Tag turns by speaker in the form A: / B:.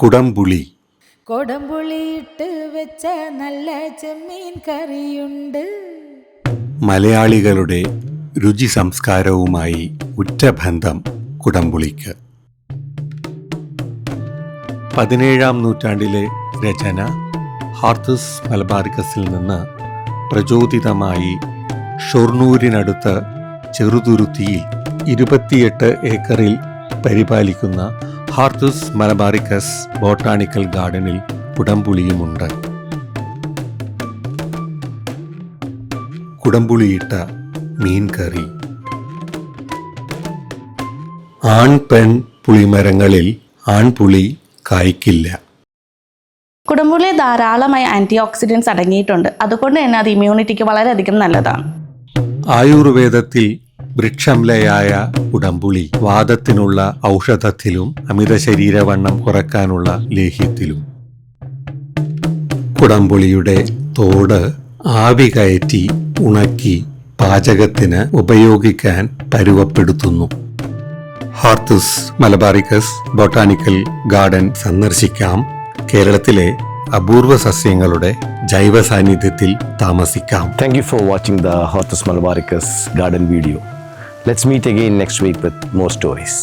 A: കുടംപുളി.
B: കൊടംപുളിയിട്ട് വെച്ച നല്ല ചെമ്മീൻ കറിയുണ്ട്.
A: മലയാളികളുടെ രുചി സംസ്കാരവുമായി ഉറ്റ ബന്ധം കുടംപുളിക്ക്. 17-ാം നൂറ്റാണ്ടിലെ രചന ഹാർത്തസ് മലബാറിക്കസിൽ നിന്ന് പ്രചോദിതമായി ഷൊർണൂരിനടുത്ത് ചെറുതുരുത്തിയിൽ 28 ഏക്കറിൽ പരിപാലിക്കുന്ന ഹാർത്തസ് മലബാറിക്കസ് ബോട്ടാണിക്കൽ ഗാർഡനിൽ കുടംപുളിയുമുണ്ട്. കുടംപുളിയിട്ട മീൻ കറി. ആൺ പെൺ പുളിമരങ്ങളിൽ ആൺപുളി കായ്ക്കില്ല.
C: കുടംപുളി ധാരാളമായി ആൻറ്റി ഓക്സിഡൻസ് അടങ്ങിയിട്ടുണ്ട്. അതുകൊണ്ട് തന്നെ അത് ഇമ്മ്യൂണിറ്റിക്ക് വളരെയധികം നല്ലതാണ്.
A: ആയുർവേദത്തിൽ വൃക്ഷംലയായ കുടംപുളി വാദത്തിനുള്ള ഔഷധത്തിലും അമിത ശരീരവണ്ണം കുറയ്ക്കാനുള്ള ലേഹ്യത്തിലും. കുടംപുളിയുടെ തോട് ആവി കയറ്റി ഉണക്കി പാചകത്തിന് ഉപയോഗിക്കാൻ പരുവപ്പെടുത്തുന്നു. ഹാർത്തസ് മലബാറിക്കസ് ബോട്ടാണിക്കൽ ഗാർഡൻ സന്ദർശിക്കാം. കേരളത്തിലെ അപൂർവ സസ്യങ്ങളുടെ ജൈവ സാന്നിധ്യത്തിൽ താമസിക്കാം.
D: Thank you for watching the Hortus Malabaricus garden video. Let's meet again next week with more stories.